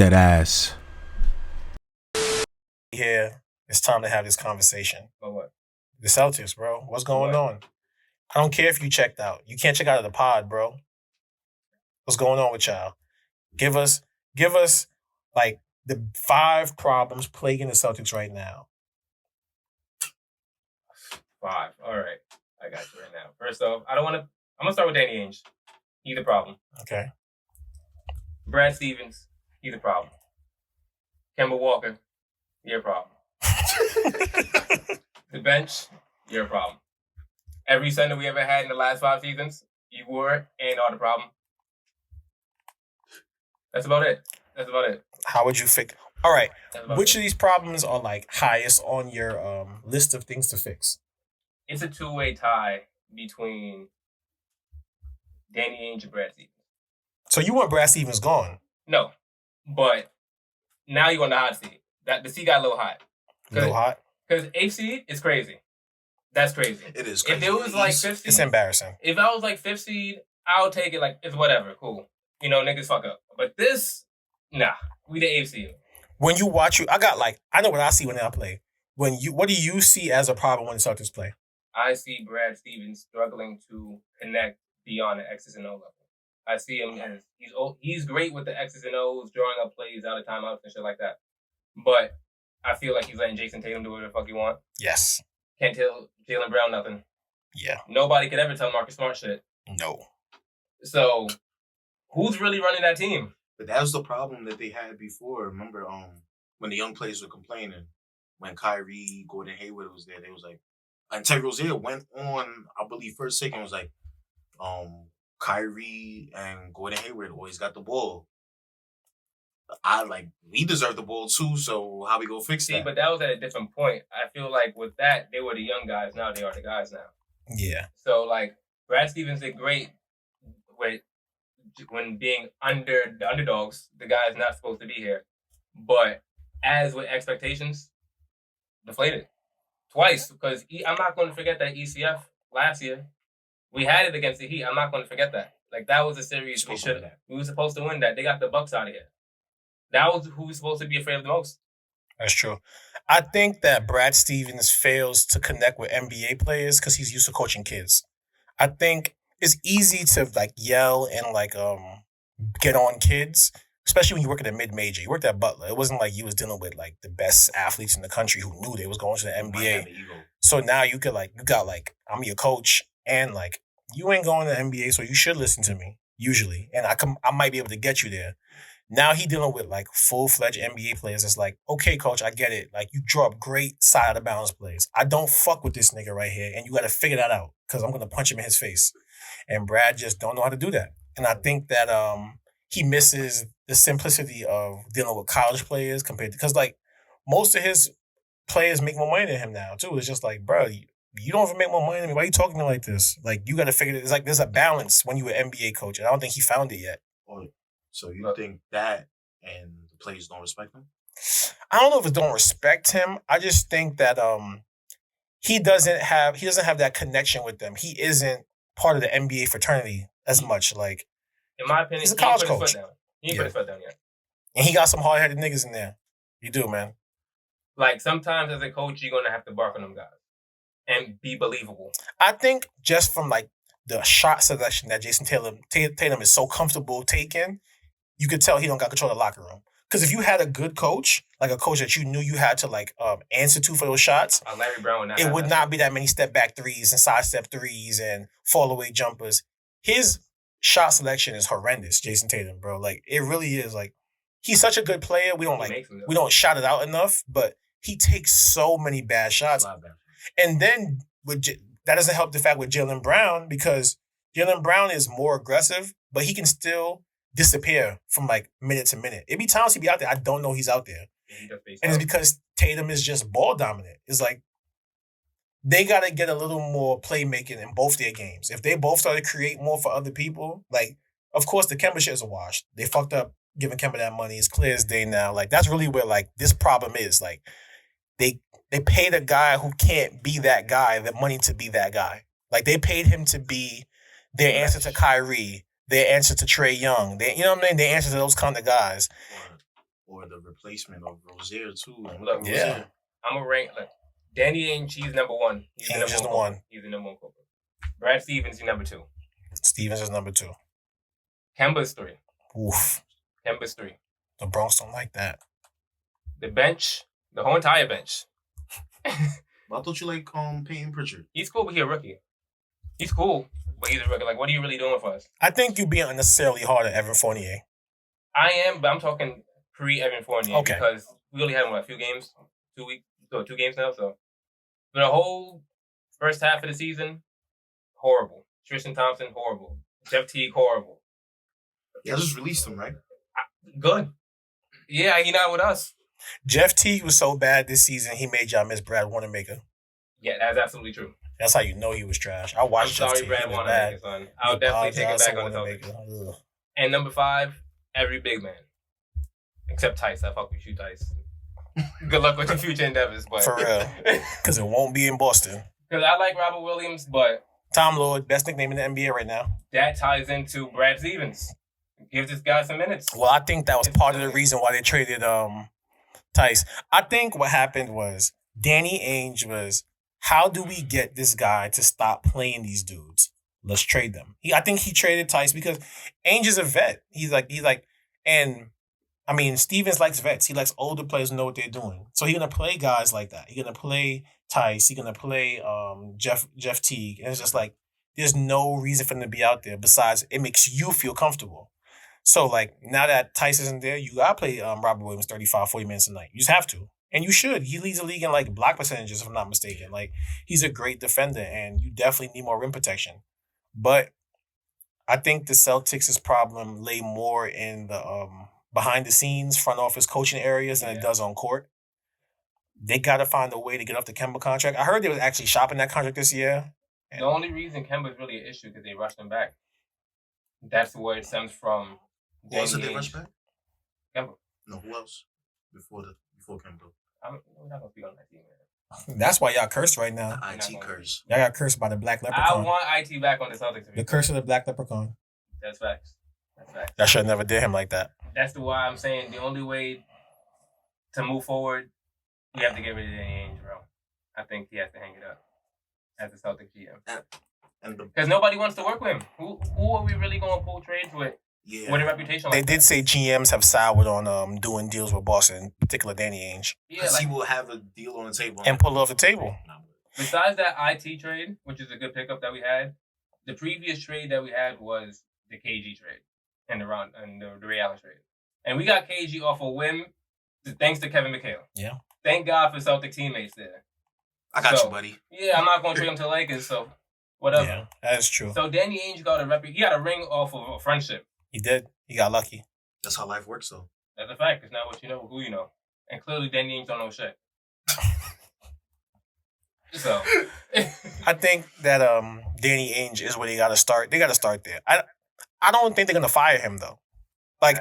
That ass. Here, it's time to have this conversation. But what? The Celtics, bro. What's going What? on? I don't care if you checked out. You can't check out of the pod, bro. What's going on with y'all? Give us, give us like the 5 problems plaguing the Celtics right now. 5. All right. I got you right now. First off, I'm going to start with Danny Ainge. He's the problem. Okay. Brad Stevens, he's the problem. Kemba Walker, you're a problem. The bench, you're a problem. Every center we ever had in the last 5 seasons, you were and are the problem. That's about it. How would you fix? All right. That's about Which it. of these problems are like highest on your list of things to fix? It's a 2-way tie between Danny Ainge and Brad Stevens. So you want Brad Stevens gone? No, but now you're on the hot seat. The seat got a little hot. No hot? Because 8th seed is crazy. That's crazy. It is If crazy. it was like 5th It's seed, embarrassing. if I was like 5th seed, I'll take it like it's whatever, cool. You know, niggas fuck up. But this, nah, we the 8th seed. When you watch I know what I see when I play. What do you see as a problem when the Celtics play? I see Brad Stevens struggling to connect beyond the X's and O level. I see him as he's great with the X's and O's, drawing up plays out of timeouts and shit like that. But I feel like he's letting Jason Tatum do whatever the fuck he want. Yes. Can't tell Jaylen Brown nothing. Yeah. Nobody could ever tell Marcus Smart shit. No. So, who's really running that team? But that was the problem that they had before. Remember, when the young players were complaining, when Kyrie, Gordon Hayward was there, they was like, and Terry Rozier went on, I believe, first second was like, Kyrie and Gordon Hayward always got the ball. We deserve the ball too, so how we go fix See, that? but that was at a different point. I feel like with that, they were the young guys. Now they are the guys now. Yeah. So, like, Brad Stevens did great when being under the underdogs. The guy's not supposed to be here. But as with expectations, deflated. Twice. Because I'm not going to forget that ECF last year. We had it against the Heat. I'm not going to forget that. Like, that was a series we were supposed to win that. They got the Bucks out of here. That was who we're supposed to be afraid of the most. That's true. I think that Brad Stevens fails to connect with NBA players because he's used to coaching kids. I think it's easy to like yell and like get on kids, especially when you work at a mid-major. You worked at Butler. It wasn't like you was dealing with like the best athletes in the country who knew they was going to the NBA. So now you got I'm your coach and like you ain't going to the NBA, so you should listen to me usually, and I might be able to get you there. Now he dealing with like full-fledged NBA players. It's like, okay, coach, I get it. Like you draw up great side of the balance plays. I don't fuck with this nigga right here, and you got to figure that out because I'm gonna punch him in his face. And Brad just don't know how to do that. And I think that he misses the simplicity of dealing with college players compared to because like most of his players make more money than him now too. It's just like, bro, you don't even make more money than me. Why are you talking to me like this? Like you got to figure it. It's like there's a balance when you're an NBA coach, and I don't think he found it yet. So you think that and the players don't respect him? I don't know if it don't respect him. I just think that he doesn't have that connection with them. He isn't part of the NBA fraternity as much. Like in my opinion, he's a college coach. He ain't put his foot down yet. And he got some hard-headed niggas in there. You do, man. Like sometimes as a coach, you're gonna have to bark on them guys and be believable. I think just from like the shot selection that Jason Tatum is so comfortable taking, you could tell he don't got control of the locker room. Because if you had a good coach, like a coach that you knew you had to like answer to for those shots, Larry Brown it would not be that many step back threes and side step threes and fall away jumpers. His shot selection is horrendous, Jason Tatum, bro. Like it really is. Like he's such a good player. We don't shout it out enough, but he takes so many bad shots. And then that doesn't help the fact with Jaylen Brown because Jaylen Brown is more aggressive, but he can still disappear from like minute to minute. It be times he be out there. I don't know he's out there. And it's because Tatum is just ball dominant. It's like they got to get a little more playmaking in both their games. If they both start to create more for other people, like, of course, the Kemba shit is a wash. They fucked up giving Kemba that money. It's clear as day now. Like, that's really where, like, this problem is. Like, they paid a guy who can't be that guy the money to be that guy. Like, they paid him to be their answer to Kyrie, their answer to Trae Young. You know what I mean? Their answer to those kind of guys. or the replacement of Rozier too. And Look, Yeah. I'm gonna rank. Look, Danny Ainge, he's number one. He's the Ainge number is the one. one. He's the number one culprit. Brad Stevens, he's number two. Stevens is number 2. Kemba's three. Oof. Kemba's three. The Bronx don't like that. The bench, the whole entire bench. But I thought you like Peyton Pritchard. He's cool, but he's a rookie. He's cool, but he's a rookie. Like, what are you really doing for us? I think you're being unnecessarily hard at Evan Fournier. I am, but I'm talking pre-Evan Fournier Okay. because we only had him, a few games, 2 games now. So for the whole first half of the season, horrible. Tristan Thompson, horrible. Jeff Teague, horrible. Yeah, I just released him, right? Good. Yeah, he not with us. Jeff Teague was so bad this season, he made y'all miss Brad Wanamaker. Yeah, that's absolutely true. That's how you know he was trash. I I'm watched Jeff sorry, Teague. Brad He was Wanamaker, bad. son. I'll definitely take it back on the Celtics. Wanamaker. Ugh. And number 5, every big man. Except Tice. I fuck with you, Tice. Good luck with your future endeavors, but For real. Because it won't be in Boston. Because I like Robert Williams, but Tom Lord, best nickname in the NBA right now. that ties into Brad Stevens. Give this guy some minutes. Well, I think that was part of the reason why they traded Tice. I think what happened was Danny Ainge was, how do we get this guy to stop playing these dudes? Let's trade them. I think he traded Tice because Ainge is a vet. He's like, and I mean, Stevens likes vets. He likes older players who know what they're doing. So he's gonna play guys like that. He's gonna play Tice. He's gonna play Jeff Teague. And it's just like, there's no reason for him to be out there besides it makes you feel comfortable. So, like, now that Tice isn't there, you got to play Robert Williams 35, 40 minutes a night. You just have to. And you should. He leads the league in, like, block percentages, if I'm not mistaken. Like, he's a great defender, and you definitely need more rim protection. But I think the Celtics' problem lay more in the behind-the-scenes, front office coaching areas than it does on court. They got to find a way to get off the Kemba contract. I heard they was actually shopping that contract this year. The only reason Kemba's really an issue because they rushed him back. That's where it stems from. Who else did they rush back? Kemba. No, who else? Before Kemba. We're not going to be on that team, man. That's why y'all cursed right now. The IT curse. Y'all got cursed by the Black I Leprechaun. want IT back on the Celtics. The curse of the Black Leprechaun. That's facts. That's facts. Y'all should have never did him like that. That's why I'm saying the only way to move forward, you have to get rid of Danny Ainge, bro. I think he has to hang it up as a Celtics GM. Because nobody wants to work with him. Who are we really going to pull trades with? Yeah. With a reputation They like did say GMs have soured on doing deals with Boston, in particular Danny Ainge, Yeah, Because like, he will have a deal on the table. and pull it off the table. besides that IT trade, which is a good pickup that we had, the previous trade that we had was the KG trade and the Ray Allen trade. And we got KG off a whim thanks to Kevin McHale. Yeah. Thank God for Celtic teammates there. I got So, you, buddy. Yeah, I'm not going to trade him to the Lakers, so whatever. Yeah, that is true. So Danny Ainge got he got a ring off of a friendship. He did. He got lucky. That's how life works, though. That's a fact. It's not what you know, who you know. And clearly Danny Ainge don't know shit. So I think that Danny Ainge is where they got to start. They got to start there. I don't think they're gonna fire him though. Like,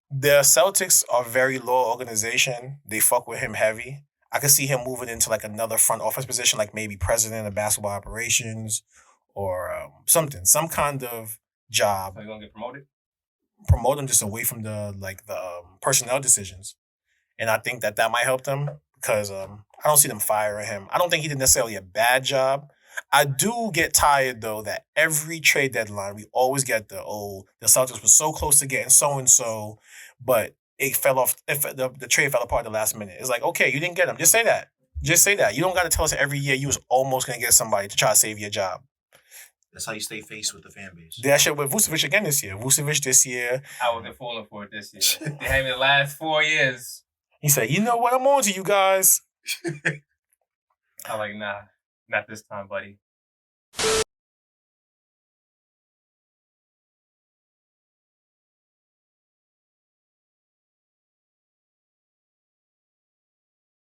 the Celtics are a very low organization. They fuck with him heavy. I could see him moving into like another front office position, like maybe president of basketball operations or something, some kind of job. So you gonna get promoted? Promote him just away from the personnel decisions, and I think that might help them because I don't see them firing him. I don't think he did necessarily a bad job. I do get tired though that every trade deadline we always get the Celtics were so close to getting so and so, but it fell off. The trade fell apart at the last minute. It's like, okay, you didn't get him. Just say that. Just say that. You don't got to tell us every year you was almost gonna get somebody to try to save your job. That's how you stay faced with the fan base. That shit with Vucevic again this year. Vucevic this year. I wasn't falling for it this year. They had me the last 4 years. He said, "You know what? I'm on to you guys." I'm like, nah, not this time, buddy.